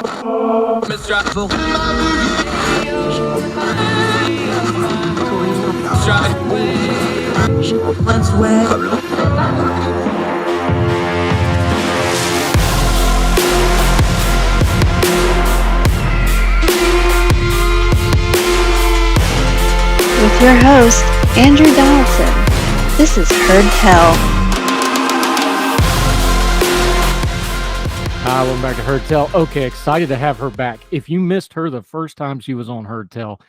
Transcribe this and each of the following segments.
With your host, Andrew Donaldson. This is Heard Tell. Hi, welcome back to Heard Tell. Okay, excited to have her back. If you missed her the first time she was on Heard Tell,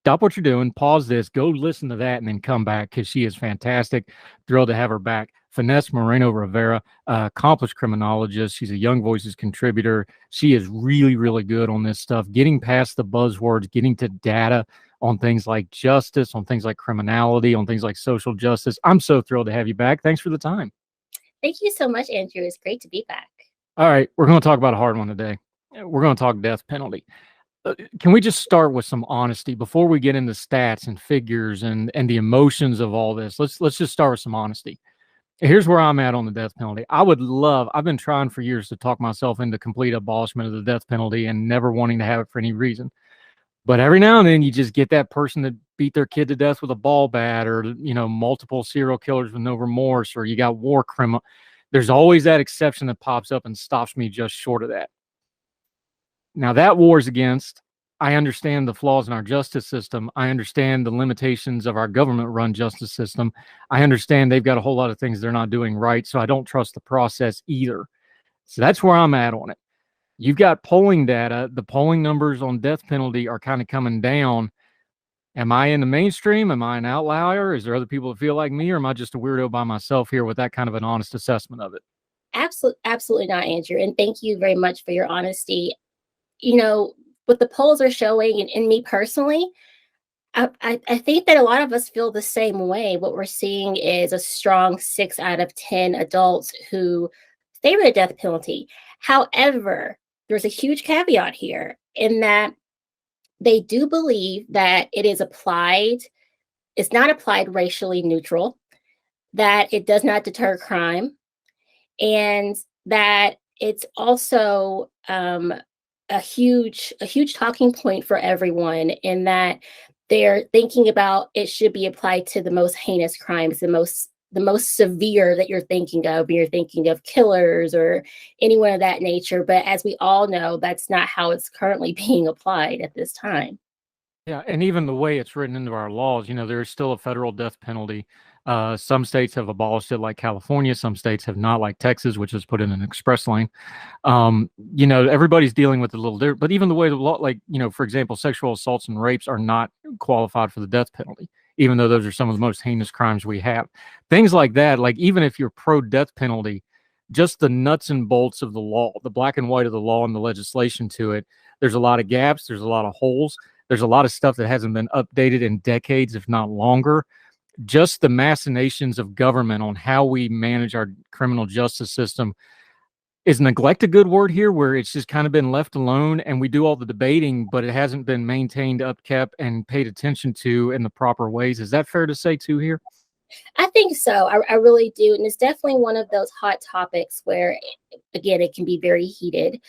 stop what you're doing, pause this, go listen to that, and then come back because she is fantastic. Thrilled to have her back. Finesse Morena Rivera, accomplished criminologist. She's a Young Voices contributor. She is really, really good on this stuff, getting past the buzzwords, getting to data on things like justice, on things like criminality, on things like social justice. I'm so thrilled to have you back. Thanks for the time. Thank you so much, Andrew. It's great to be back. All right, we're going to talk about a hard one today. We're going to talk death penalty. Can we just start with some honesty before we get into stats and figures and the emotions of all this? Let's just start with some honesty. Here's where I'm at on the death penalty. I've been trying for years to talk myself into complete abolishment of the death penalty and never wanting to have it for any reason. But every now and then you just get that person that beat their kid to death with a ball bat, or, multiple serial killers with no remorse, or you got war criminal. There's always that exception that pops up and stops me just short of that. Now, that war's against. I understand the flaws in our justice system. I understand the limitations of our government-run justice system. I understand they've got a whole lot of things they're not doing right, so I don't trust the process either. So that's where I'm at on it. You've got polling data. The polling numbers on death penalty are kind of coming down. Am I in the mainstream? Am I an outlier? Is there other people that feel like me, or am I just a weirdo by myself here with that kind of an honest assessment of it? Absolutely not, Andrew. And thank you very much for your honesty. What the polls are showing, and me personally, I think that a lot of us feel the same way. What we're seeing is a strong 6 out of 10 adults who favor the death penalty. However, there's a huge caveat here in that they do believe that it's not applied racially neutral, that it does not deter crime, and that it's also a huge talking point for everyone, in that they're thinking about it should be applied to the most heinous crimes, the most severe that you're thinking of. You're thinking of killers or anyone of that nature. But as we all know, that's not how it's currently being applied at this time. Yeah, and even the way it's written into our laws, there is still a federal death penalty. Some states have abolished it, like California. Some states have not, like Texas, which has put in an express lane. Everybody's dealing with it a little different. But even the way the law, for example, sexual assaults and rapes are not qualified for the death penalty, even though those are some of the most heinous crimes we have. Things like that, like even if you're pro-death penalty, just the nuts and bolts of the law, the black and white of the law and the legislation to it, there's a lot of gaps, there's a lot of holes, there's a lot of stuff that hasn't been updated in decades, if not longer. Just the machinations of government on how we manage our criminal justice system. Is neglect a good word here, where it's just kind of been left alone and we do all the debating, but it hasn't been maintained, upkept, and paid attention to in the proper ways? Is that fair to say too here? I think so. I really do. And it's definitely one of those hot topics where, again, it can be very heated.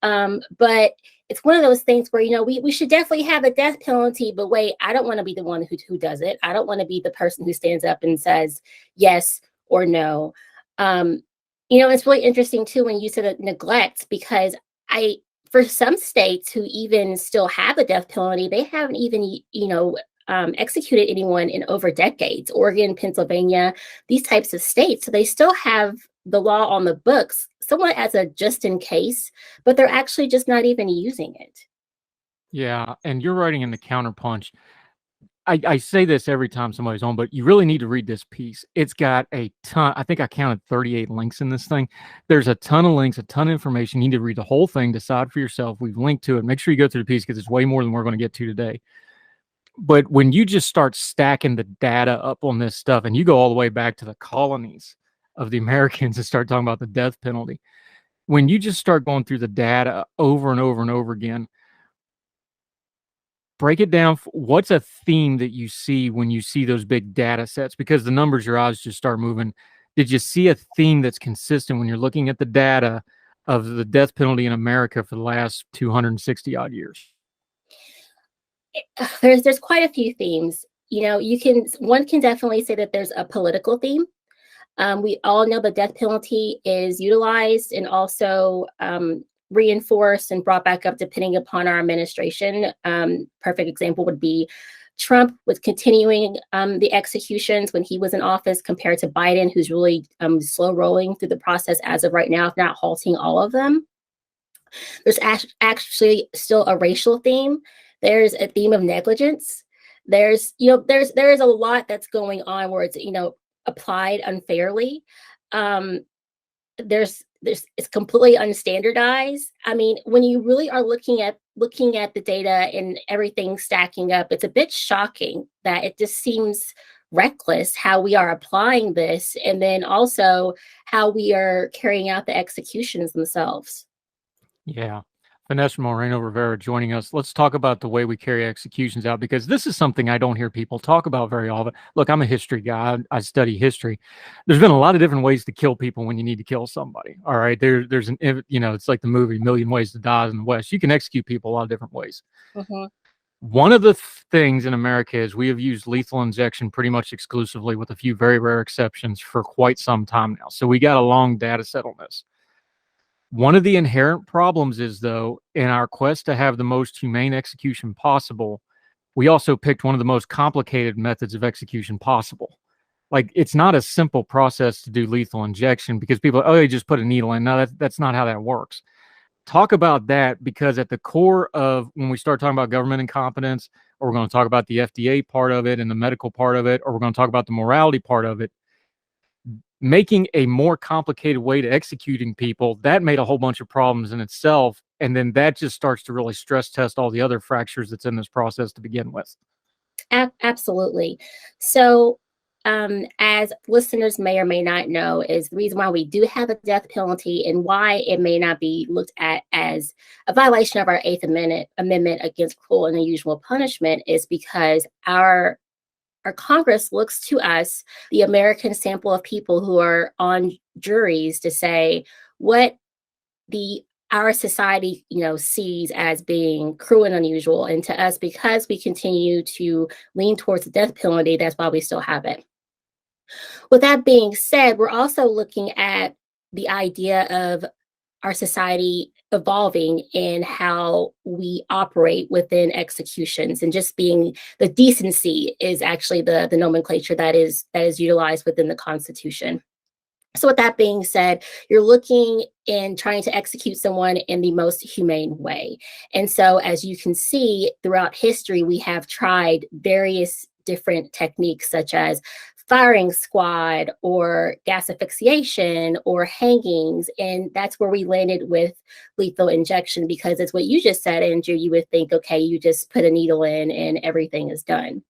But it's one of those things where, we should definitely have a death penalty, but wait, I don't want to be the one who does it. I don't want to be the person who stands up and says yes or no. It's really interesting too when you said neglect, because for some states who even still have a death penalty, they haven't even, executed anyone in over decades. Oregon, Pennsylvania, these types of states. So they still have the law on the books, somewhat as a just in case, but they're actually just not even using it. Yeah, and you're writing in the Counterpunch. I say this every time somebody's on, but you really need to read this piece. It's got a ton. I think I counted 38 links in this thing. There's a ton of links, a ton of information. You need to read the whole thing, decide for yourself. We've linked to it. Make sure you go through the piece because it's way more than we're going to get to today. But when you just start stacking the data up on this stuff, and you go all the way back to the colonies of the Americans and start talking about the death penalty, when you just start going through the data over and over and over again, break it down. What's a theme that you see when you see those big data sets? Because the numbers, your eyes just start moving. Did you see a theme that's consistent when you're looking at the data of the death penalty in America for the last 260 odd years? There's quite a few themes. One can definitely say that there's a political theme. We all know the death penalty is utilized and also reinforced and brought back up depending upon our administration. Perfect example would be Trump was continuing the executions when he was in office compared to Biden, who's really slow rolling through the process as of right now, if not halting all of them. There's actually still a racial theme. There's a theme of negligence. There is a lot that's going on where it's, applied unfairly. It's completely unstandardized. I mean, when you really are looking at the data and everything stacking up, it's a bit shocking that it just seems reckless how we are applying this, and then also how we are carrying out the executions themselves. Yeah. Finesse Morena Rivera joining us. Let's talk about the way we carry executions out, because this is something I don't hear people talk about very often. Look, I'm a history guy. I study history. There's been a lot of different ways to kill people when you need to kill somebody. All right. There's it's like the movie Million Ways to Die in the West. You can execute people a lot of different ways. Mm-hmm. One of the things in America is we have used lethal injection pretty much exclusively, with a few very rare exceptions, for quite some time now. So we got a long data set on this. One of the inherent problems is, though, in our quest to have the most humane execution possible, we also picked one of the most complicated methods of execution possible. Like, it's not a simple process to do lethal injection, because people, they just put a needle in. No, that's not how that works. Talk about that, because at the core of when we start talking about government incompetence, or we're going to talk about the FDA part of it and the medical part of it, or we're going to talk about the morality part of it, making a more complicated way to executing people, that made a whole bunch of problems in itself. And then that just starts to really stress test all the other fractures that's in this process to begin with. Absolutely. So, as listeners may or may not know, is the reason why we do have a death penalty and why it may not be looked at as a violation of our Eighth Amendment against cruel and unusual punishment is because our Congress looks to us, the American sample of people who are on juries, to say what our society, sees as being cruel and unusual. And to us, because we continue to lean towards the death penalty, that's why we still have it. With that being said, we're also looking at the idea of our society evolving in how we operate within executions, and just being the decency is actually the nomenclature that is utilized within the Constitution. So with that being said, you're looking and trying to execute someone in the most humane way. And so, as you can see throughout history, we have tried various different techniques, such as firing squad or gas asphyxiation or hangings. And that's where we landed with lethal injection, because it's what you just said, Andrew. You would think, okay, you just put a needle in and everything is done.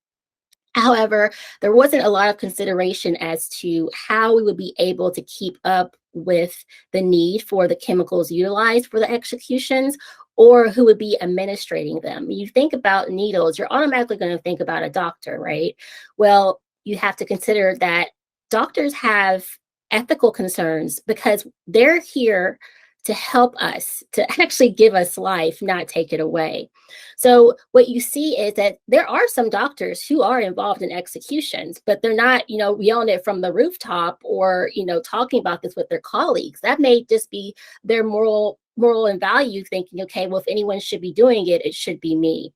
However, there wasn't a lot of consideration as to how we would be able to keep up with the need for the chemicals utilized for the executions, or who would be administrating them. You think about needles, you're automatically going to think about a doctor, right? Well, you have to consider that doctors have ethical concerns, because they're here to help us, to actually give us life, not take it away. So what you see is that there are some doctors who are involved in executions, but they're not, yelling it from the rooftop or, talking about this with their colleagues. That may just be their moral and value, thinking, okay, well, if anyone should be doing it, it should be me.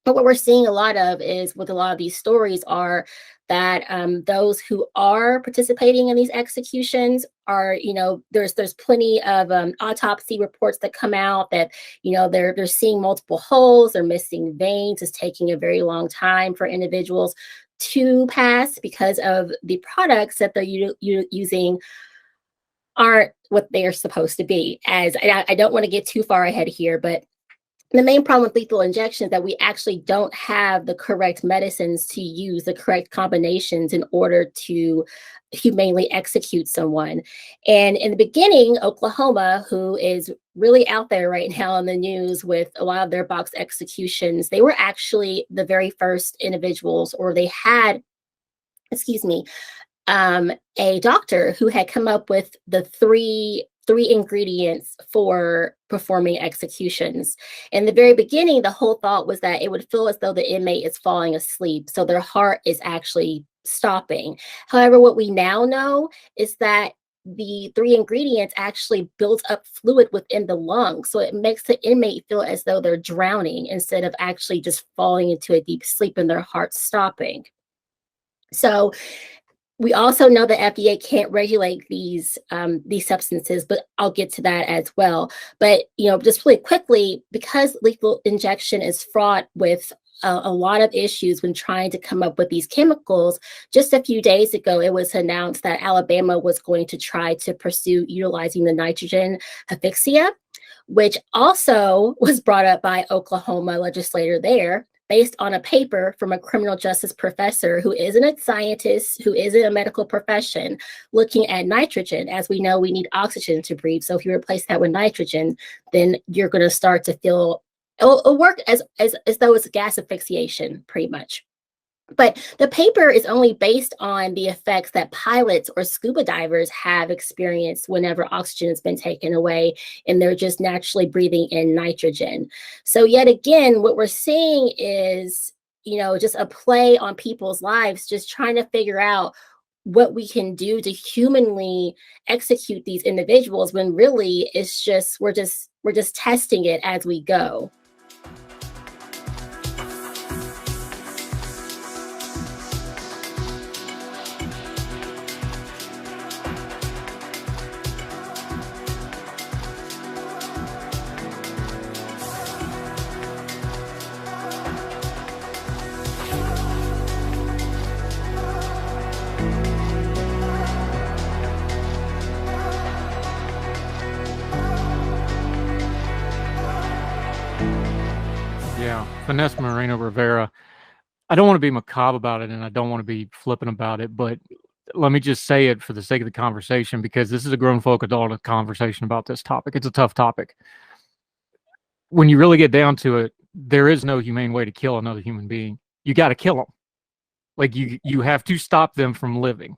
But what we're seeing a lot of is, with a lot of these stories, are that those who are participating in these executions are, there's plenty of autopsy reports that come out that, they're seeing multiple holes, they're missing veins. It's taking a very long time for individuals to pass, because of the products that they're using aren't what they're supposed to be. As I don't want to get too far ahead here, but the main problem with lethal injection is that we actually don't have the correct medicines to use, the correct combinations, in order to humanely execute someone. And in the beginning, Oklahoma, who is really out there right now in the news with a lot of their box executions, they were actually the very first individuals, or they had, a doctor who had come up with the three 3 ingredients for performing executions. In the very beginning, the whole thought was that it would feel as though the inmate is falling asleep, so their heart is actually stopping. However, what we now know is that the 3 ingredients actually build up fluid within the lungs. So it makes the inmate feel as though they're drowning instead of actually just falling into a deep sleep and their heart stopping. So we also know the FDA can't regulate these substances, but I'll get to that as well. But just really quickly, because lethal injection is fraught with a lot of issues when trying to come up with these chemicals, just a few days ago, it was announced that Alabama was going to try to pursue utilizing the nitrogen asphyxia, which also was brought up by Oklahoma legislator there, based on a paper from a criminal justice professor who isn't a scientist, who isn't a medical profession, looking at nitrogen. As we know, we need oxygen to breathe. So if you replace that with nitrogen, then you're going to start to feel, it'll work as though it's gas asphyxiation, pretty much. But the paper is only based on the effects that pilots or scuba divers have experienced whenever oxygen has been taken away and they're just naturally breathing in nitrogen. So yet again, what we're seeing is, just a play on people's lives, just trying to figure out what we can do to humanly execute these individuals, when really it's just, we're just testing it as we go. Yeah, Finesse Morena Rivera. I don't want to be macabre about it, and I don't want to be flippant about it, but let me just say it for the sake of the conversation, because this is a grown folk adult conversation about this topic. It's a tough topic. When you really get down to it, there is no humane way to kill another human being. You got to kill them. Like you have to stop them from living,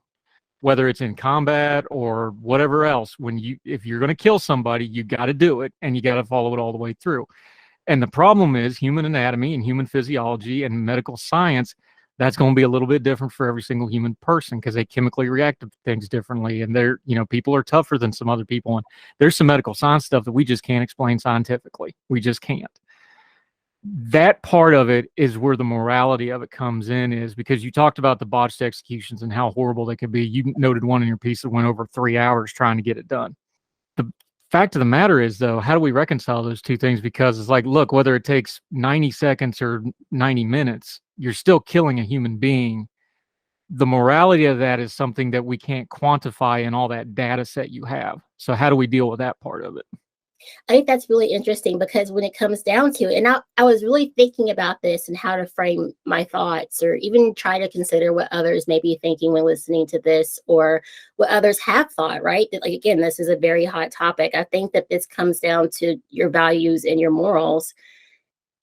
whether it's in combat or whatever else. If you're going to kill somebody, you got to do it, and you got to follow it all the way through. And the problem is human anatomy and human physiology and medical science, that's going to be a little bit different for every single human person, because they chemically react to things differently. And people are tougher than some other people. And there's some medical science stuff that we just can't explain scientifically. We just can't. That part of it is where the morality of it comes in, is because you talked about the botched executions and how horrible they could be. You noted one in your piece that went over 3 hours trying to get it done. The fact of the matter is, though, how do we reconcile those two things? Because it's like, look, whether it takes 90 seconds or 90 minutes, you're still killing a human being. The morality of that is something that we can't quantify in all that data set you have. So how do we deal with that part of it? I think that's really interesting, because when it comes down to it, and I was really thinking about this and how to frame my thoughts, or even try to consider what others may be thinking when listening to this, or what others have thought, right? Like, again, this is a very hot topic. I think that this comes down to your values and your morals.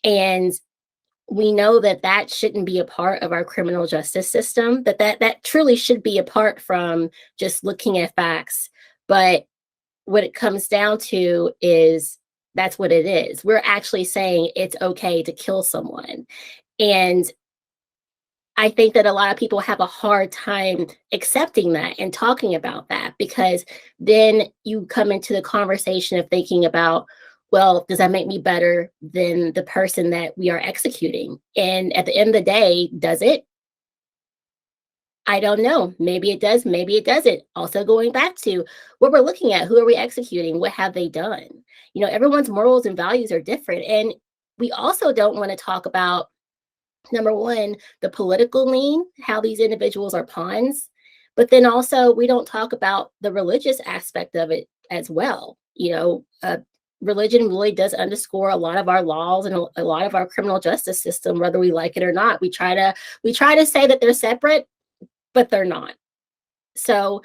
And we know that shouldn't be a part of our criminal justice system, that truly should be apart from just looking at facts. But what it comes down to is that's what it is. We're actually saying it's okay to kill someone. And I think that a lot of people have a hard time accepting that and talking about that, because then you come into the conversation of thinking about, well, does that make me better than the person that we are executing? And at the end of the day, does it? I don't know. Maybe it does. Maybe it doesn't. Also, going back to what we're looking at, who are we executing? What have they done? Everyone's morals and values are different. And we also don't want to talk about, number one, the political lean, how these individuals are pawns. But then also, we don't talk about the religious aspect of it as well. Religion really does underscore a lot of our laws and a lot of our criminal justice system, whether we like it or not. We try to say that they're separate, but they're not. So,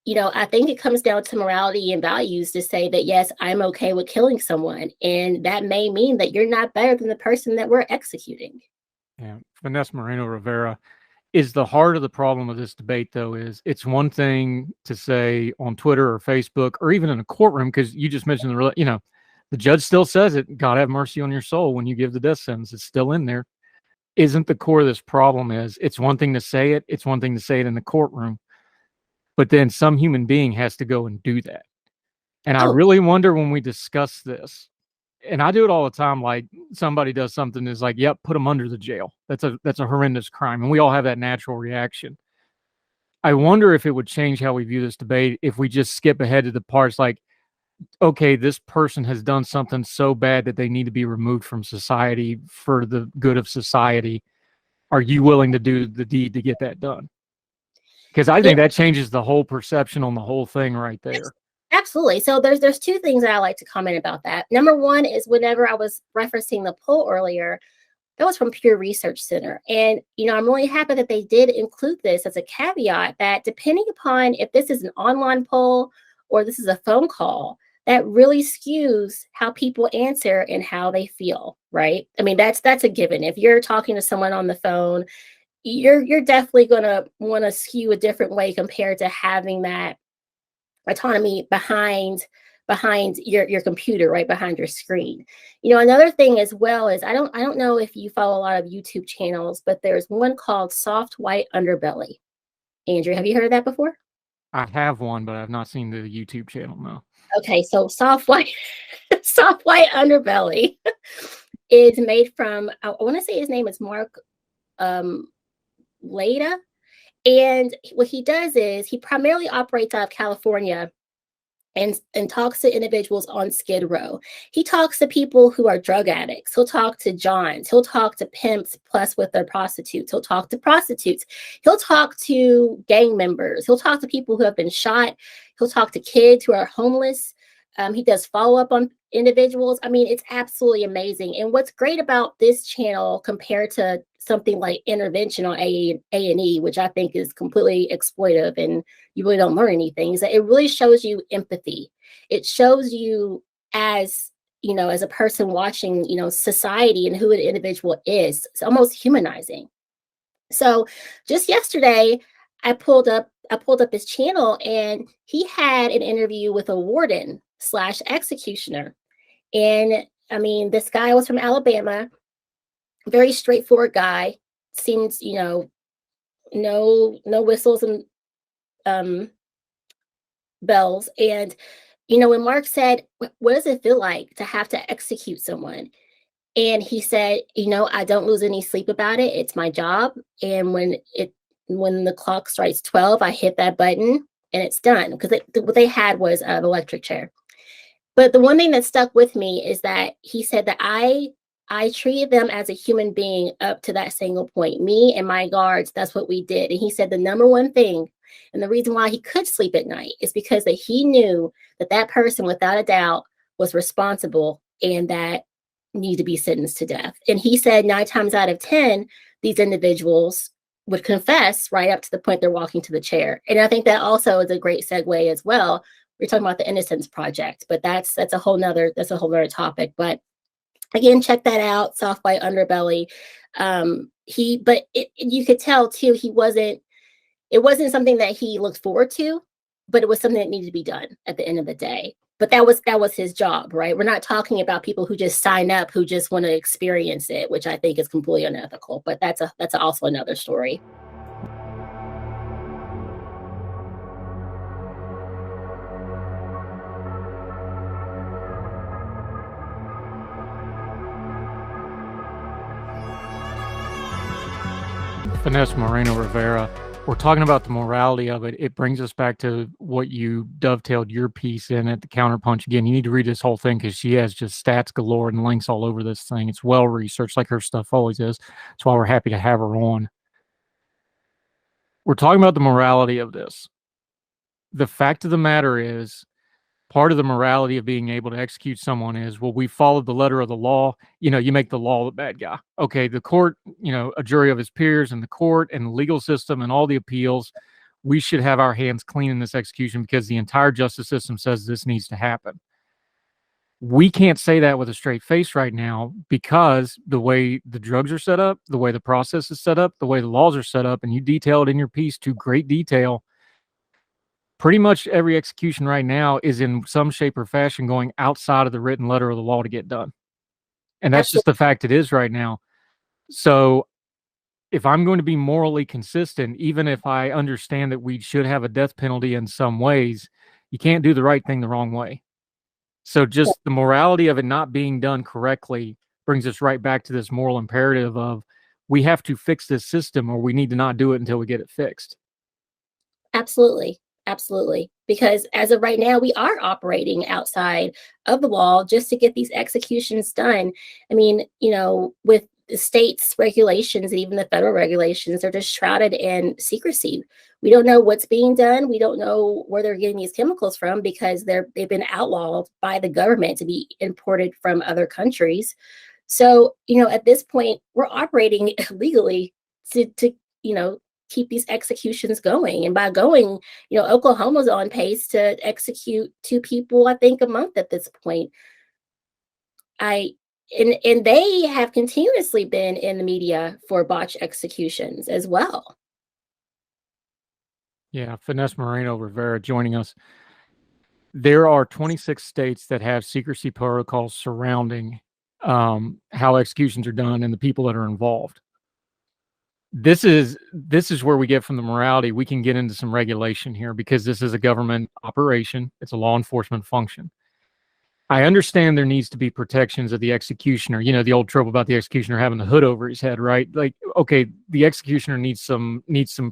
I think it comes down to morality and values to say that, yes, I'm okay with killing someone. And that may mean that you're not better than the person that we're executing. Yeah. Finesse Morena Rivera, is the heart of the problem of this debate, though, is it's one thing to say on Twitter or Facebook or even in a courtroom, because you just mentioned the judge still says it, God have mercy on your soul when you give the death sentence. It's still in there. Isn't the core of this problem is it's one thing to say it, it's one thing to say it in the courtroom, but then some human being has to go and do that. And I really wonder when we discuss this, and I do it all the time, like somebody does something is like, yep, put them under the jail. That's a horrendous crime. And we all have that natural reaction. I wonder if it would change how we view this debate if we just skip ahead to the parts like, okay, this person has done something so bad that they need to be removed from society for the good of society. Are you willing to do the deed to get that done? Because I think that changes the whole perception on the whole thing right there. Absolutely. So there's two things that I like to comment about that. Number one is whenever I was referencing the poll earlier, that was from Pew Research Center. And, I'm really happy that they did include this as a caveat that depending upon if this is an online poll or this is a phone call, that really skews how people answer and how they feel, right? I mean, that's a given. If you're talking to someone on the phone, you're definitely going to want to skew a different way compared to having that autonomy behind your computer, right behind your screen. Another thing as well is I don't know if you follow a lot of YouTube channels, but there's one called Soft White Underbelly. Andrew, have you heard of that before? I have one, but I've not seen the YouTube channel, no. Okay, so Soft White Underbelly is made from, I want to say his name is Mark Leda. And what he does is he primarily operates out of California and talks to individuals on Skid Row. He talks to people who are drug addicts. He'll talk to Johns. He'll talk to pimps plus with their prostitutes. He'll talk to prostitutes. He'll talk to gang members. He'll talk to people who have been shot. He'll talk to kids who are homeless. He does follow-up on individuals. I mean, it's absolutely amazing. And what's great about this channel compared to something like Intervention on A&E, which I think is completely exploitive and you really don't learn anything, is that it really shows you empathy. It shows you as a person watching, society and who an individual is. It's almost humanizing. So just yesterday, I pulled up his channel and he had an interview with a warden / executioner. And I mean, this guy was from Alabama, very straightforward guy, seems, no whistles and bells. And, when Mark said, what does it feel like to have to execute someone? And he said, I don't lose any sleep about it. It's my job. And when the clock strikes 12, I hit that button and it's done. Because what they had was an electric chair. But the one thing that stuck with me is that he said that I treated them as a human being up to that single point. Me and my guards, that's what we did. And he said the number one thing and the reason why he could sleep at night is because that he knew that person, without a doubt, was responsible and that needed to be sentenced to death. And he said 9 times out of 10, these individuals would confess right up to the point they're walking to the chair. And I think that also is a great segue as well. We're talking about the Innocence Project, but that's a whole nother topic. But again, check that out, Soft White Underbelly. You could tell too, it wasn't something that he looked forward to, but it was something that needed to be done at the end of the day. But that was his job, right? We're not talking about people who just sign up, who just want to experience it, which I think is completely unethical. But that's also another story. Finesse Morena Rivera. We're talking about the morality of it. It brings us back to what you dovetailed your piece in at the Counterpunch. Again, you need to read this whole thing because she has just stats galore and links all over this thing. It's well researched, like her stuff always is. That's why we're happy to have her on. We're talking about the morality of this. The fact of the matter is, part of the morality of being able to execute someone is, well, we followed the letter of the law. You make the law the bad guy. Okay, the court, a jury of his peers and the court and the legal system and all the appeals, we should have our hands clean in this execution because the entire justice system says this needs to happen. We can't say that with a straight face right now because the way the drugs are set up, the way the process is set up, the way the laws are set up, and you detailed in your piece to great detail, pretty much every execution right now is in some shape or fashion going outside of the written letter of the law to get done. And that's just Absolutely. the fact it is right now. So if I'm going to be morally consistent, even if I understand that we should have a death penalty in some ways, you can't do the right thing the wrong way. So just the morality of it not being done correctly brings us right back to this moral imperative of we have to fix this system or we need to not do it until we get it fixed. Absolutely. Absolutely. Because as of right now, we are operating outside of the law just to get these executions done. I mean, with the state's regulations and even the federal regulations, they're just shrouded in secrecy. We don't know what's being done. We don't know where they're getting these chemicals from because they've been outlawed by the government to be imported from other countries. So, at this point, we're operating legally to keep these executions going. And by going, Oklahoma's on pace to execute 2 people, I think, a month at this point. And they have continuously been in the media for botch executions as well. Yeah, Finesse Morena Rivera joining us. There are 26 states that have secrecy protocols surrounding how executions are done and the people that are involved. This is where we get from the morality. We can get into some regulation here because this is a government operation. It's a law enforcement function. I understand there needs to be protections of the executioner. The old trope about the executioner having the hood over his head, right? Like, okay, the executioner needs some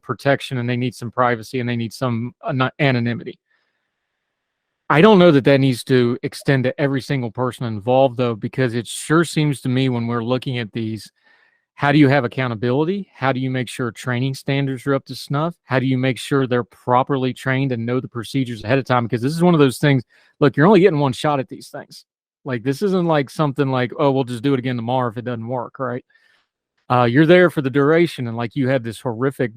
protection and they need some privacy and they need some anonymity. I don't know that needs to extend to every single person involved, though, because it sure seems to me when we're looking at these, how do you have accountability? How do you make sure training standards are up to snuff? How do you make sure they're properly trained and know the procedures ahead of time? Because this is one of those things, look, you're only getting one shot at these things. Like, this isn't like something like, oh, we'll just do it again tomorrow if it doesn't work, right? You're there for the duration. And like you had this horrific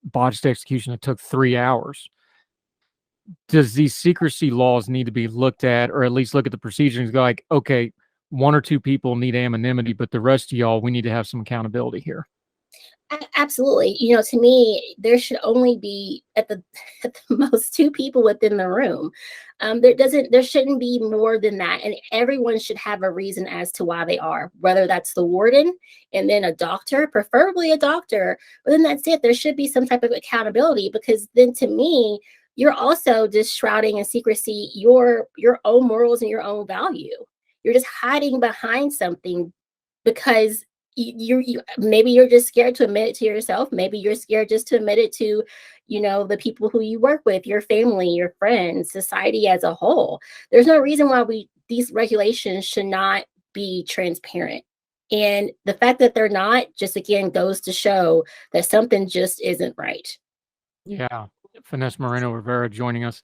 botched execution that took 3 hours. Does these secrecy laws need to be looked at, or at least look at the procedures and go like, okay, 1 or 2 people need anonymity, but the rest of y'all, we need to have some accountability here. Absolutely. To me, there should only be at the most 2 people within the room. There shouldn't be more than that. And everyone should have a reason as to why they are, whether that's the warden and then a doctor, preferably a doctor. But then that's it. There should be some type of accountability, because then to me, you're also just shrouding in secrecy your own morals and your own value. You're just hiding behind something because you maybe you're just scared to admit it to yourself. Maybe you're scared just to admit it to, the people who you work with, your family, your friends, society as a whole. There's no reason why these regulations should not be transparent. And the fact that they're not just, again, goes to show that something just isn't right. Yeah. Finesse Morena Rivera joining us.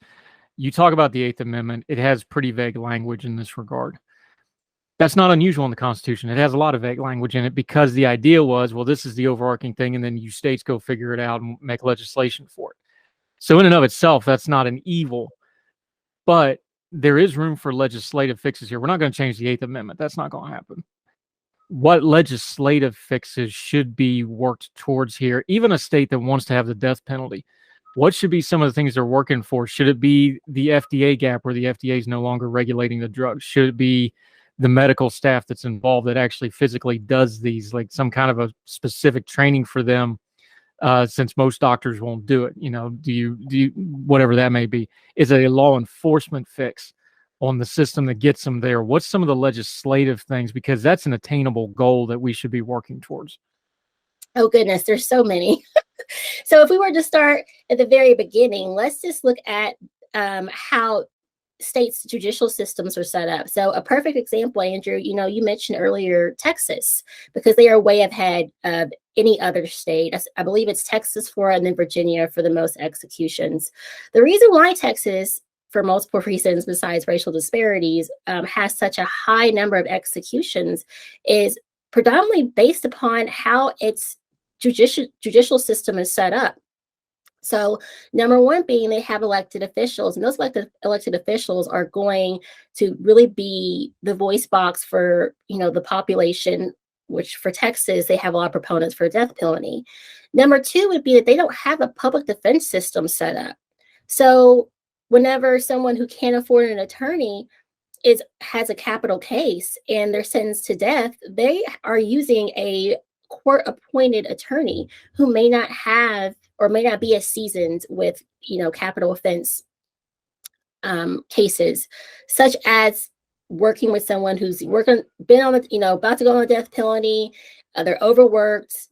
You talk about the 8th Amendment. It has pretty vague language in this regard. That's not unusual in the Constitution. It has a lot of vague language in it because the idea was, well, this is the overarching thing, and then you states go figure it out and make legislation for it. So in and of itself, that's not an evil, but there is room for legislative fixes here. We're not going to change the 8th Amendment. That's not going to happen. What legislative fixes should be worked towards here? Even a state that wants to have the death penalty, what should be some of the things they're working for? Should it be the FDA gap where the FDA is no longer regulating the drugs? Should it be the medical staff that's involved that actually physically does these, like some kind of a specific training for them, since most doctors won't do it? Do you whatever that may be? Is it a law enforcement fix on the system that gets them there? What's some of the legislative things? Because that's an attainable goal that we should be working towards. Oh, goodness, there's so many. So if we were to start at the very beginning, let's just look at how states' judicial systems are set up. So a perfect example, Andrew, you mentioned earlier Texas, because they are way ahead of any other state. I believe it's Texas for, and then Virginia for the most executions. The reason why Texas, for multiple reasons besides racial disparities, has such a high number of executions is predominantly based upon how its judicial system is set up. So number one being they have elected officials, and those elected officials are going to really be the voice box for, the population, which for Texas, they have a lot of proponents for death penalty. Number two would be that they don't have a public defense system set up. So whenever someone who can't afford an attorney has a capital case and they're sentenced to death, they are using a court-appointed attorney who may not have or may not be as seasoned with, capital offense cases, such as working with someone who's been on the, about to go on the death penalty, they're overworked,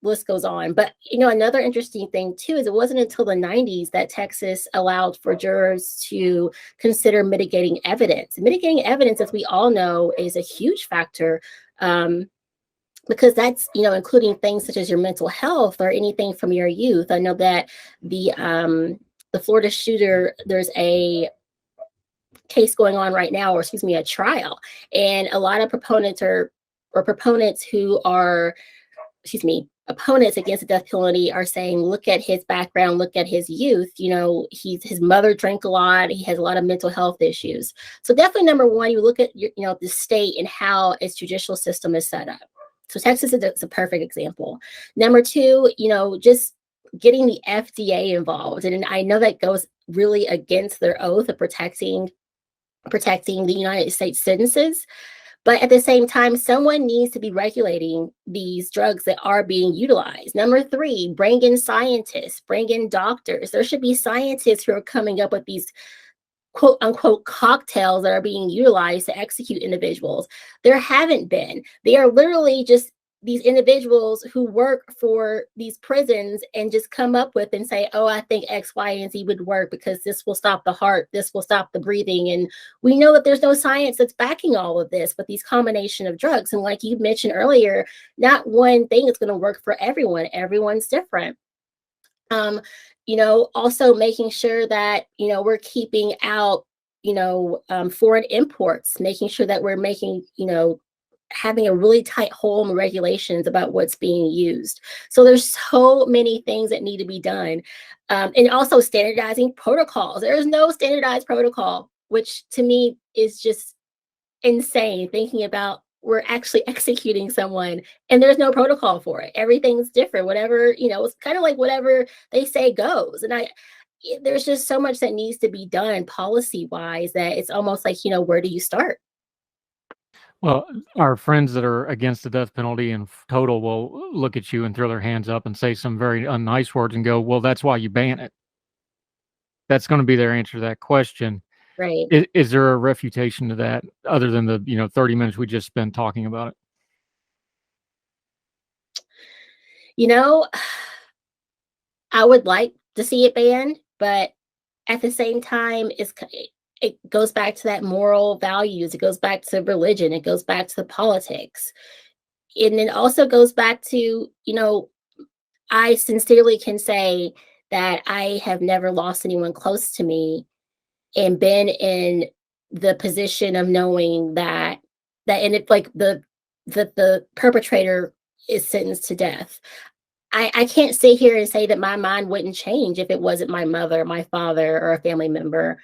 list goes on. But, another interesting thing too, is it wasn't until the 90s that Texas allowed for jurors to consider mitigating evidence. Mitigating evidence, as we all know, is a huge factor, because that's, including things such as your mental health or anything from your youth. I know that the Florida shooter, there's a case going on right now, or excuse me, a trial. And a lot of proponents who are, opponents against the death penalty are saying, look at his background, look at his youth. His mother drank a lot. He has a lot of mental health issues. So definitely number one, you look at the state and how its judicial system is set up. So Texas is a perfect example. Number two, just getting the FDA involved. And I know that goes really against their oath of protecting the United States sentences. But at the same time, someone needs to be regulating these drugs that are being utilized. Number three, bring in scientists, bring in doctors. There should be scientists who are coming up with these quote unquote cocktails that are being utilized to execute individuals. There haven't been. They are literally just these individuals who work for these prisons and just come up with and say, oh, I think X, Y, and Z would work because this will stop the heart, this will stop the breathing. And we know that there's no science that's backing all of this, but these combination of drugs. And like you mentioned earlier, not one thing is going to work for everyone. Everyone's different. Also making sure that, we're keeping out, foreign imports, making sure that we're making, having a really tight hold on regulations about what's being used. So there's so many things that need to be done. And also standardizing protocols. There is no standardized protocol, which to me is just insane, thinking about we're actually executing someone and there's no protocol for it. Everything's different. Whatever, it's kind of like whatever they say goes. And there's just so much that needs to be done policy-wise that it's almost like, where do you start? Well, our friends that are against the death penalty in total will look at you and throw their hands up and say some very unnice words and go, well, that's why you ban it. That's going to be their answer to that question. Right. Is there a refutation to that other than the 30 minutes we just spent talking about it? I would like to see it banned, but at the same time, it goes back to that moral values. It goes back to religion. It goes back to politics. And it also goes back to, I sincerely can say that I have never lost anyone close to me and been in the position of knowing that and it like the perpetrator is sentenced to death. I can't sit here and say that my mind wouldn't change if it wasn't my mother, my father, or a family member.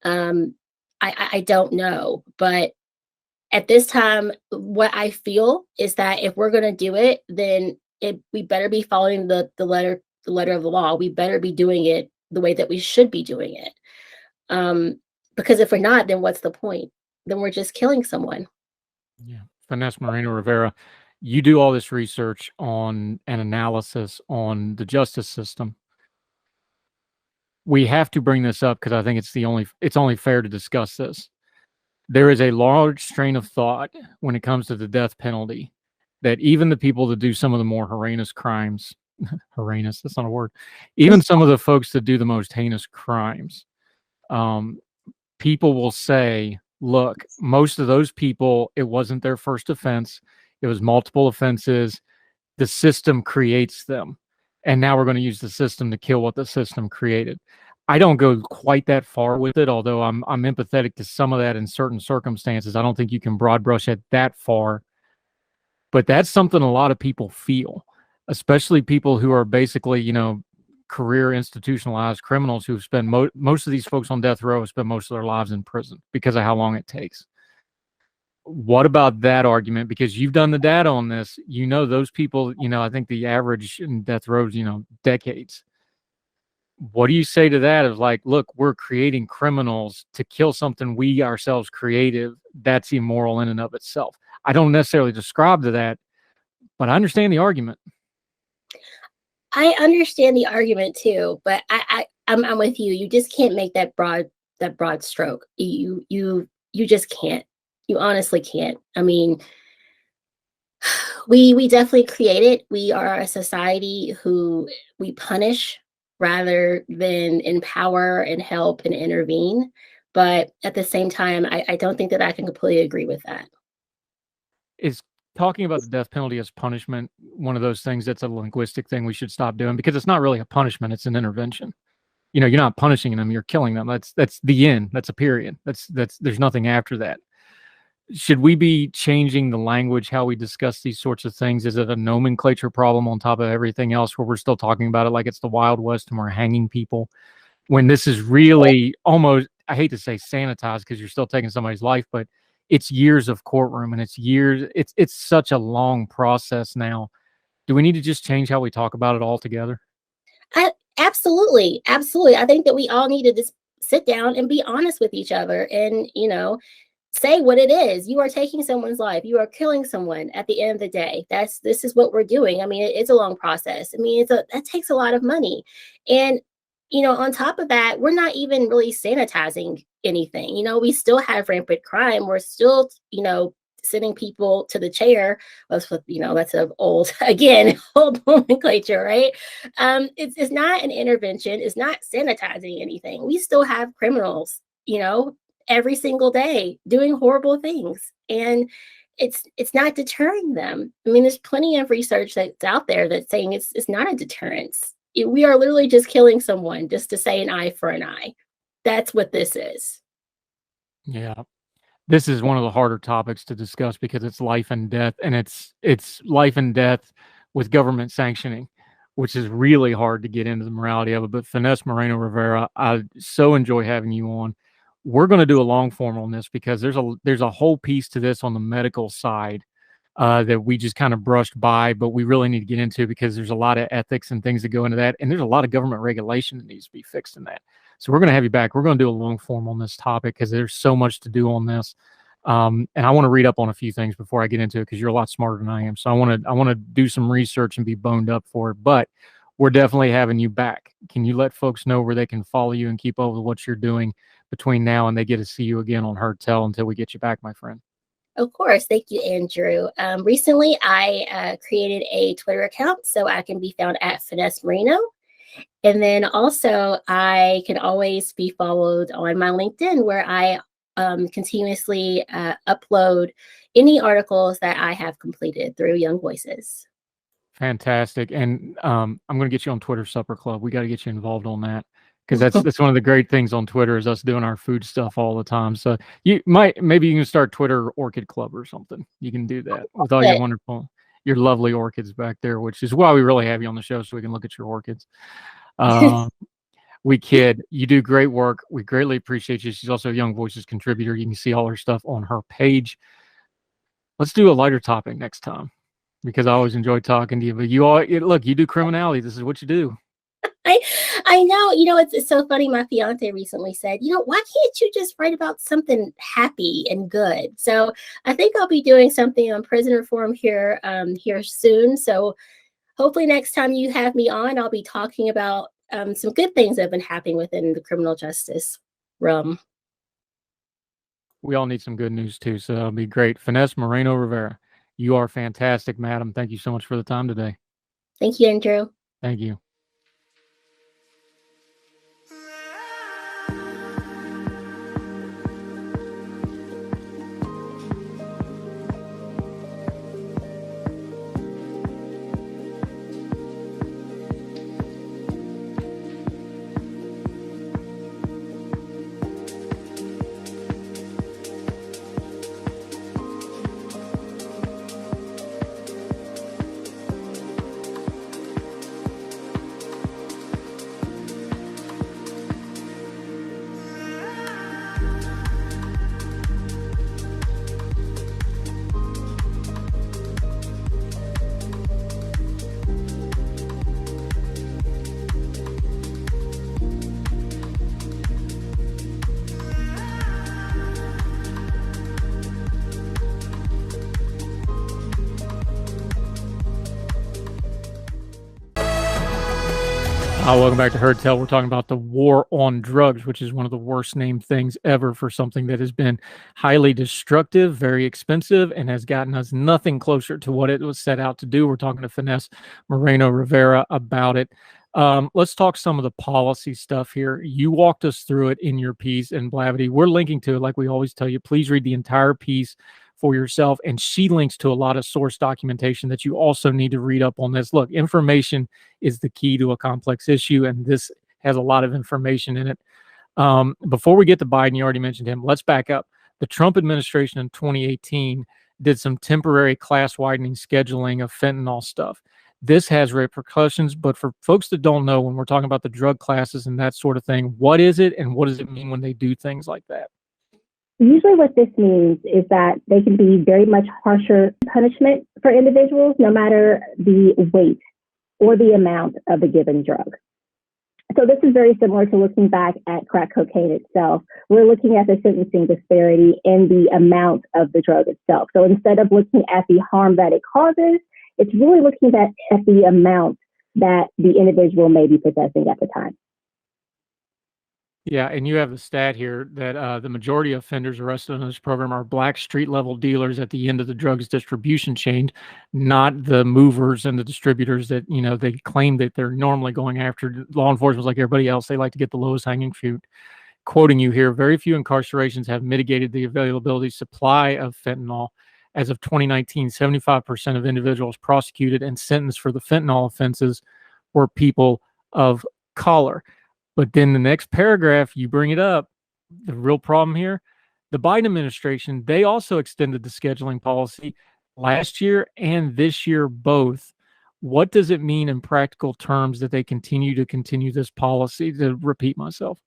I don't know, but at this time, what I feel is that if we're going to do it, then we better be following the letter of the law. We better be doing it the way that we should be doing it. Because if we're not, then what's the point? Then we're just killing someone. Yeah. Finesse Morena Rivera, you do all this research on an analysis on the justice system. We have to bring this up because I think it's only fair to discuss this. There is a large strain of thought when it comes to the death penalty that even the people that do some of the more heinous crimes, heinous, that's not a word, even some of the folks that do the most heinous crimes, people will say, look, most of those people, it wasn't their first offense. It was multiple offenses. The system creates them. And now we're going to use the system to kill what the system created. I don't go quite that far with it, although I'm empathetic to some of that in certain circumstances. I don't think you can broad brush it that far. But that's something a lot of people feel, especially people who are basically, career institutionalized criminals who spend most of these folks on death row spend most of their lives in prison because of how long it takes. What about that argument? Because you've done the data on this, those people, I think the average in death row is, decades. What do you say to that? Of like, look, we're creating criminals to kill something we ourselves created. That's immoral in and of itself. I don't necessarily describe to that, but I understand the argument. I understand the argument too, but I'm with you. You just can't make that broad stroke. You just can't. You honestly can't. I mean, we definitely create it. We are a society who we punish rather than empower and help and intervene. But at the same time, I don't think that I can completely agree with that. Is talking about the death penalty as punishment one of those things that's a linguistic thing we should stop doing? Because it's not really a punishment, it's an intervention. You're not punishing them, you're killing them. That's the end. That's a period. That's there's nothing after that. Should we be changing the language, how we discuss these sorts of things? Is it a nomenclature problem on top of everything else where we're still talking about it like it's the Wild West and we're hanging people, when this is really almost, I hate to say sanitized because you're still taking somebody's life, but it's years of courtroom and it's years. It's such a long process now. Do we need to just change how we talk about it altogether? Absolutely. I think that we all need to just sit down and be honest with each other and, say what it is. You are taking someone's life. You are killing someone at the end of the day. This is what we're doing. I mean, it's a long process. I mean, that takes a lot of money. And, on top of that, we're not even really sanitizing anything. We still have rampant crime. We're still, sending people to the chair. That's an old nomenclature, right? It's not an intervention. It's not sanitizing anything. We still have criminals, every single day doing horrible things, and it's not deterring them. I mean, there's plenty of research that's out there that's saying it's not a deterrence. We are literally just killing someone just to say an eye for an eye. That's what this is. Yeah. This is one of the harder topics to discuss because it's life and death, and it's life and death with government sanctioning, which is really hard to get into the morality of it. But Finesse Morena Rivera, I so enjoy having you on. We're going to do a long form on this because there's a whole piece to this on the medical side that we just kind of brushed by, but we really need to get into because there's a lot of ethics and things that go into that, and there's a lot of government regulation that needs to be fixed in that. So we're going to have you back. We're going to do a long form on this topic because there's so much to do on this. And I want to read up on a few things before I get into it because you're a lot smarter than I am. So I want to do some research and be boned up for it. But we're definitely having you back. Can you let folks know where they can follow you and keep up with what you're doing between now and they get to see you again on Heard Tell until we get you back, my friend? Of course. Thank you, Andrew. Recently, I created a Twitter account so I can be found at Finesse Moreno. And then also I can always be followed on my LinkedIn where I continuously upload any articles that I have completed through Young Voices. Fantastic. And I'm going to get you on Twitter Supper Club. We got to get you involved on that because that's one of the great things on Twitter is us doing our food stuff all the time. So maybe you can start Twitter Orchid Club or something. You can do that with all your lovely orchids back there, which is why we really have you on the show so we can look at your orchids. We kid. You do great work. We greatly appreciate you. She's also a Young Voices contributor. You can see all her stuff on her page. Let's do a lighter topic next time because I always enjoy talking to you. But you do criminality. This is what you do. I know. It's so funny. My fiance recently said, why can't you just write about something happy and good? So I think I'll be doing something on prison reform here soon. So hopefully next time you have me on, I'll be talking about some good things that have been happening within the criminal justice realm. We all need some good news too, so that'll be great. Finesse Morena Rivera, you are fantastic, madam. Thank you so much for the time today. Thank you, Andrew. Thank you. Welcome back to Heard Tell. We're talking about the war on drugs, which is one of the worst named things ever for something that has been highly destructive, very expensive, and has gotten us nothing closer to what it was set out to do. We're talking to Finesse Morena Rivera about it. Let's talk some of the policy stuff here. You walked us through it in your piece, and Blavity, we're linking to it like we always tell you. Please read the entire piece for yourself. And she links to a lot of source documentation that you also need to read up on this. Look, information is the key to a complex issue, and this has a lot of information in it. Before we get to Biden, you already mentioned him. Let's back up. The Trump administration in 2018 did some temporary class widening scheduling of fentanyl stuff. This has repercussions, but for folks that don't know, when we're talking about the drug classes and that sort of thing, what is it and what does it mean when they do things like that? Usually what this means is that they can be very much harsher punishment for individuals, no matter the weight or the amount of the given drug. So this is very similar to looking back at crack cocaine itself. We're looking at the sentencing disparity in the amount of the drug itself. So instead of looking at the harm that it causes, it's really looking at the amount that the individual may be possessing at the time. Yeah, and you have the stat here that the majority of offenders arrested in this program are black street-level dealers at the end of the drugs distribution chain, not the movers and the distributors that, you know, they claim that they're normally going after. Law enforcement's like everybody else. They like to get the lowest hanging fruit. Quoting you here, very few incarcerations have mitigated the availability supply of fentanyl. As of 2019, 75% of individuals prosecuted and sentenced for the fentanyl offenses were people of color. But then the next paragraph, you bring it up, the real problem here, the Biden administration, they also extended the scheduling policy last year and this year both. What does it mean in practical terms that they continue this policy, to repeat myself?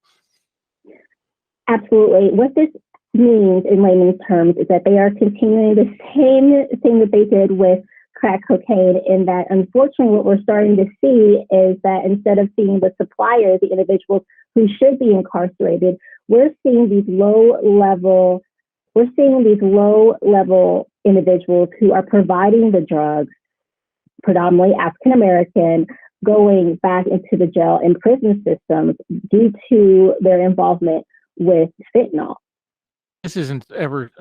Absolutely. What this means in layman's terms is that they are continuing the same thing that they did with crack cocaine, in that unfortunately what we're starting to see is that instead of seeing the suppliers, the individuals who should be incarcerated, we're seeing these low level individuals who are providing the drugs, predominantly African American, going back into the jail and prison systems due to their involvement with fentanyl. This isn't ever,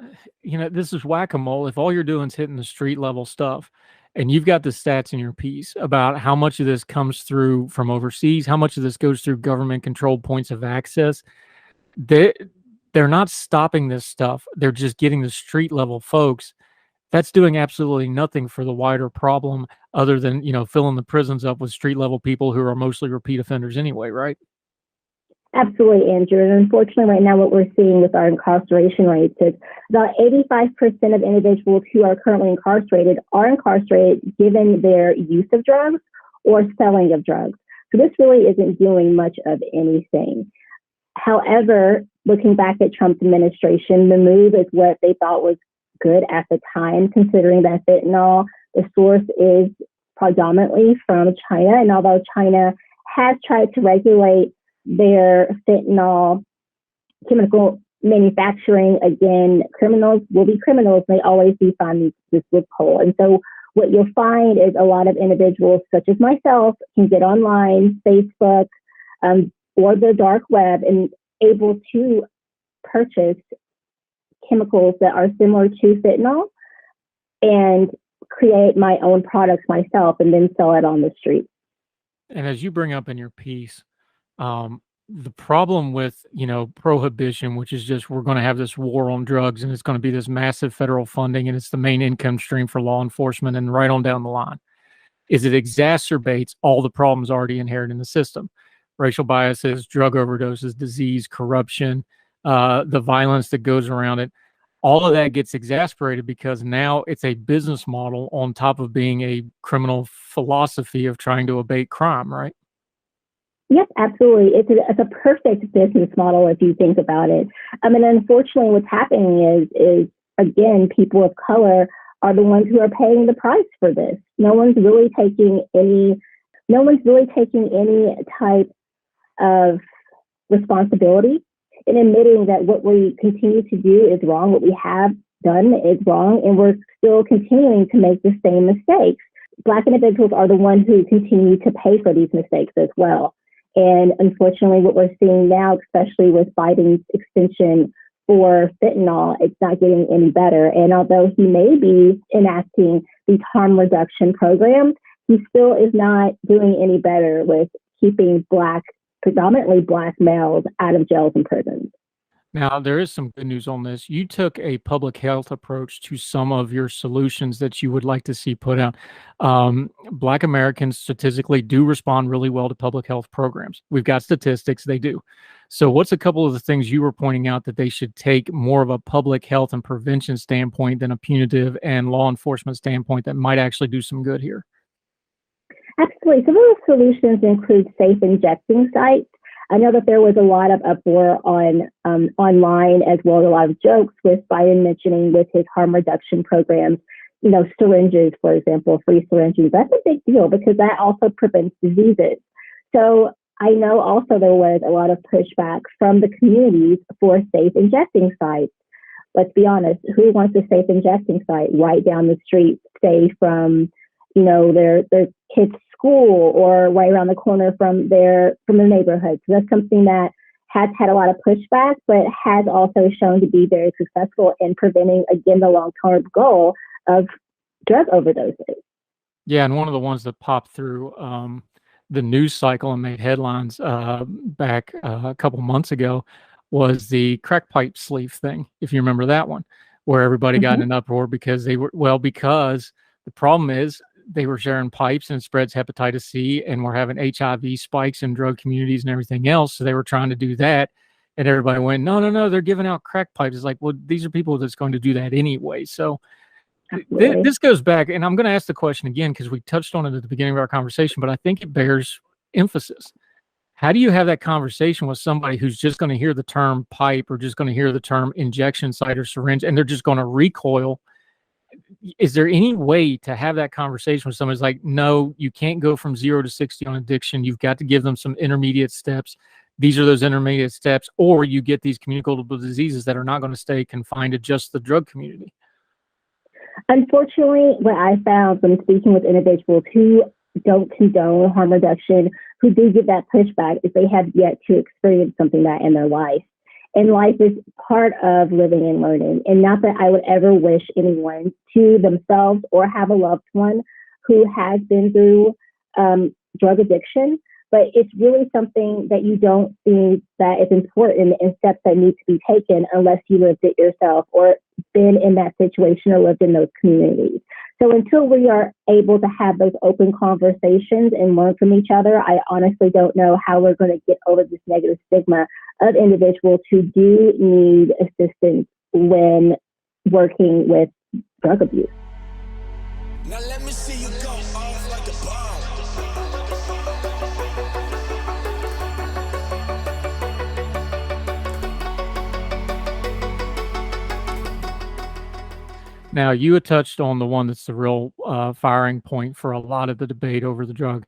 this is whack-a-mole. If all you're doing is hitting the street level stuff, and you've got the stats in your piece about how much of this comes through from overseas, how much of this goes through government controlled points of access, they're not stopping this stuff. They're just getting the street level folks. That's doing absolutely nothing for the wider problem other than, filling the prisons up with street level people who are mostly repeat offenders anyway, right? Absolutely, Andrew. And unfortunately, right now, what we're seeing with our incarceration rates is about 85% of individuals who are currently incarcerated are incarcerated given their use of drugs or selling of drugs. So this really isn't doing much of anything. However, looking back at Trump's administration, the move is what they thought was good at the time, considering that fentanyl, the source is predominantly from China. And although China has tried to regulate their fentanyl chemical manufacturing, again, criminals will be criminals. They always do find this loophole. And so what you'll find is a lot of individuals, such as myself, can get online, Facebook, or the dark web, and able to purchase chemicals that are similar to fentanyl and create my own products myself and then sell it on the street. And as you bring up in your piece, the problem with, prohibition, which is just we're going to have this war on drugs and it's going to be this massive federal funding and it's the main income stream for law enforcement and right on down the line, is it exacerbates all the problems already inherent in the system. Racial biases, drug overdoses, disease, corruption, the violence that goes around it. All of that gets exasperated because now it's a business model on top of being a criminal philosophy of trying to abate crime, right? Yep, absolutely. It's a perfect business model if you think about it. And unfortunately, what's happening is again, people of color are the ones who are paying the price for this. No one's really taking any type of responsibility in admitting that what we continue to do is wrong, what we have done is wrong, and we're still continuing to make the same mistakes. Black individuals are the ones who continue to pay for these mistakes as well. And unfortunately, what we're seeing now, especially with Biden's extension for fentanyl, it's not getting any better. And although he may be enacting these harm reduction programs, he still is not doing any better with keeping predominantly Black males out of jails and prisons. Now, there is some good news on this. You took a public health approach to some of your solutions that you would like to see put out. Black Americans statistically do respond really well to public health programs. We've got statistics, they do. So what's a couple of the things you were pointing out that they should take more of a public health and prevention standpoint than a punitive and law enforcement standpoint that might actually do some good here? Absolutely. Some of the solutions include safe injecting sites. I know that there was a lot of uproar on online, as well as a lot of jokes with Biden mentioning with his harm reduction programs, syringes, for example, free syringes. That's a big deal because that also prevents diseases. So I know also there was a lot of pushback from the communities for safe injecting sites. Let's be honest, who wants a safe injecting site right down the street, say from, their kids' school or right around the corner from their neighborhood? So that's something that has had a lot of pushback, but has also shown to be very successful in preventing, again, the long-term goal of drug overdoses. Yeah, and one of the ones that popped through the news cycle and made headlines back a couple months ago was the crack pipe sleeve thing, if you remember that one, where everybody got in an uproar because because the problem is they were sharing pipes and it spreads hepatitis C, and we're having HIV spikes in drug communities and everything else. So they were trying to do that. And everybody went, no, they're giving out crack pipes. It's like, well, these are people that's going to do that anyway. So this goes back, and I'm going to ask the question again because we touched on it at the beginning of our conversation, but I think it bears emphasis. How do you have that conversation with somebody who's just going to hear the term pipe or just going to hear the term injection site or syringe, and they're just going to recoil? Is there any way to have that conversation with somebody who's like, no, you can't go from 0 to 60 on addiction. You've got to give them some intermediate steps. These are those intermediate steps, or you get these communicable diseases that are not going to stay confined to just the drug community. Unfortunately, what I found when speaking with individuals who don't condone harm reduction, who do give that pushback, is they have yet to experience something that in their life. And life is part of living and learning. And not that I would ever wish anyone to themselves or have a loved one who has been through drug addiction, but it's really something that you don't see that is important and steps that need to be taken unless you lived it yourself or been in that situation or lived in those communities. So until we are able to have those open conversations and learn from each other, I honestly don't know how we're going to get over this negative stigma of individuals who do need assistance when working with drug abuse. Now let me see you go off like a bomb. Now, you had touched on the one that's the real firing point for a lot of the debate over the drug.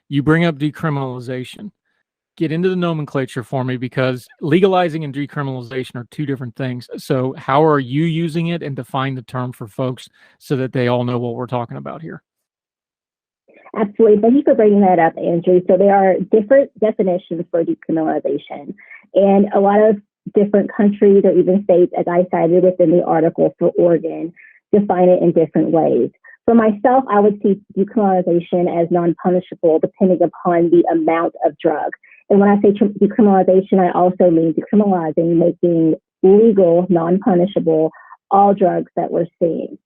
You bring up decriminalization. Get into the nomenclature for me, because legalizing and decriminalization are two different things. So how are you using it, and define the term for folks so that they all know what we're talking about here? Absolutely. Thank you for bringing that up, Andrew. So there are different definitions for decriminalization, and a lot of different countries or even states, as I cited within the article for Oregon, define it in different ways. For myself, I would see decriminalization as non-punishable depending upon the amount of drug. And when I say decriminalization, I also mean decriminalizing, making legal, non-punishable, all drugs that we're seeing.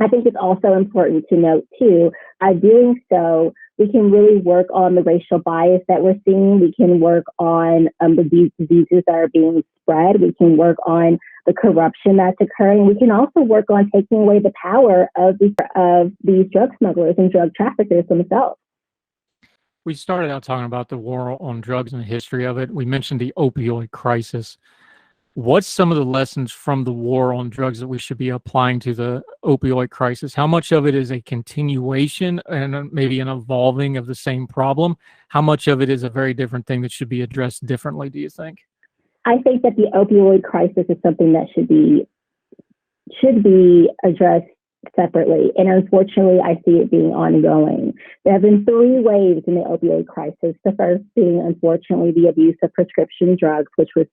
I think it's also important to note, too, by doing so, we can really work on the racial bias that we're seeing. We can work on the diseases that are being spread. We can work on the corruption that's occurring. We can also work on taking away the power of these drug smugglers and drug traffickers themselves. We started out talking about the war on drugs and the history of it. We mentioned the opioid crisis. What's some of the lessons from the war on drugs that we should be applying to the opioid crisis? How much of it is a continuation and maybe an evolving of the same problem? How much of it is a very different thing that should be addressed differently, do you think? I think that the opioid crisis is something that should be addressed separately. And unfortunately, I see it being ongoing. There have been 3 waves in the opioid crisis. The first being, unfortunately, the abuse of prescription drugs, which was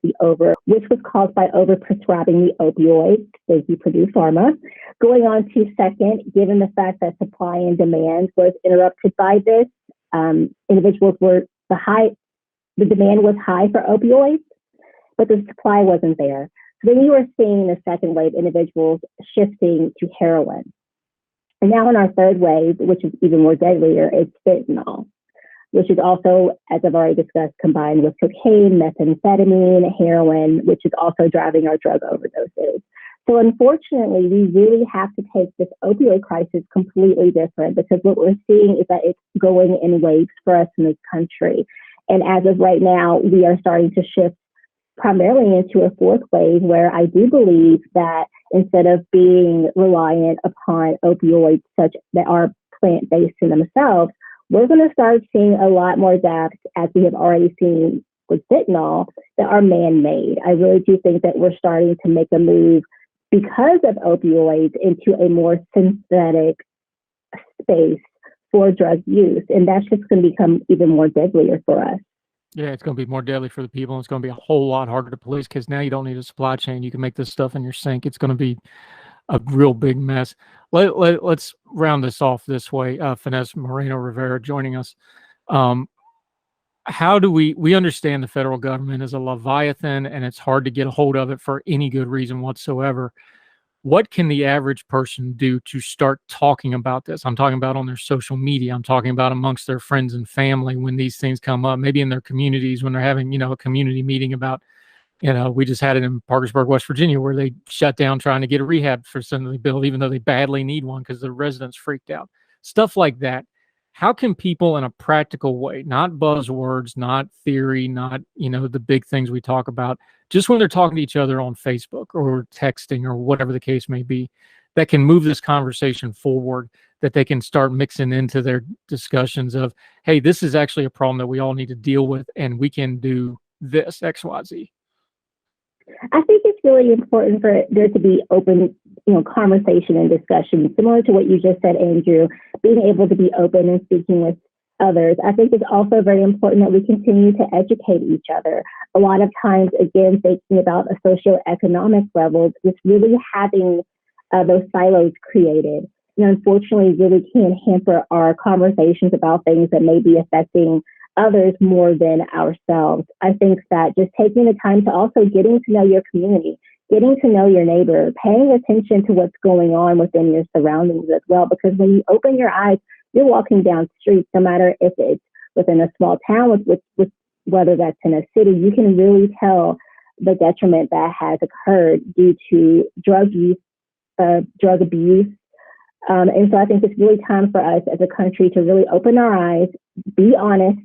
caused by overprescribing the opioids. Thank you, Purdue Pharma. Going on to second, given the fact that supply and demand was interrupted by this, the demand was high for opioids, but the supply wasn't there. So then you are seeing the second wave, individuals shifting to heroin. And now in our third wave, which is even more deadlier, it's fentanyl, which is also, as I've already discussed, combined with cocaine, methamphetamine, heroin, which is also driving our drug overdoses. So unfortunately, we really have to take this opioid crisis completely different, because what we're seeing is that it's going in waves for us in this country. And as of right now, we are starting to shift primarily into a fourth wave, where I do believe that instead of being reliant upon opioids such that are plant-based in themselves, we're going to start seeing a lot more deaths, as we have already seen with fentanyl, that are man-made. I really do think that we're starting to make a move because of opioids into a more synthetic space for drug use. And that's just going to become even more deadlier for us. Yeah, it's going to be more deadly for the people. And it's going to be a whole lot harder to police, because now you don't need a supply chain. You can make this stuff in your sink. It's going to be a real big mess. Let's round this off this way. Finesse Morena Rivera joining us. How do we understand the federal government is a leviathan, and it's hard to get a hold of it for any good reason whatsoever. What can the average person do to start talking about this? I'm talking about on their social media. I'm talking about amongst their friends and family when these things come up, maybe in their communities when they're having, a community meeting about, we just had it in Parkersburg, West Virginia, where they shut down trying to get a rehab facility built, even though they badly need one because the residents freaked out. Stuff like that. How can people in a practical way, not buzzwords, not theory, not, the big things we talk about, just when they're talking to each other on Facebook or texting or whatever the case may be, that can move this conversation forward, that they can start mixing into their discussions of, hey, this is actually a problem that we all need to deal with, and we can do this, X, Y, Z. I think it's really important for there to be open, conversation and discussion, similar to what you just said, Andrew, being able to be open and speaking with others. I think it's also very important that we continue to educate each other. A lot of times, again, thinking about a socioeconomic level, just really having those silos created, unfortunately really can hamper our conversations about things that may be affecting others more than ourselves. I think that just taking the time to also getting to know your community, getting to know your neighbor, paying attention to what's going on within your surroundings as well, because when you open your eyes, you're walking down streets, no matter if it's within a small town, with whether that's in a city, you can really tell the detriment that has occurred due to drug use, drug abuse. And so I think it's really time for us as a country to really open our eyes, be honest,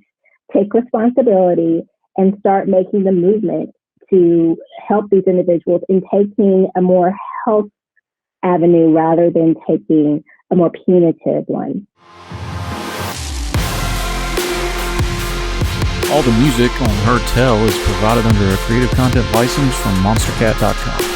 take responsibility, and start making the movement to help these individuals in taking a more health avenue rather than taking a more punitive one. All the music on Heard Tell is provided under a Creative Content license from monstercat.com.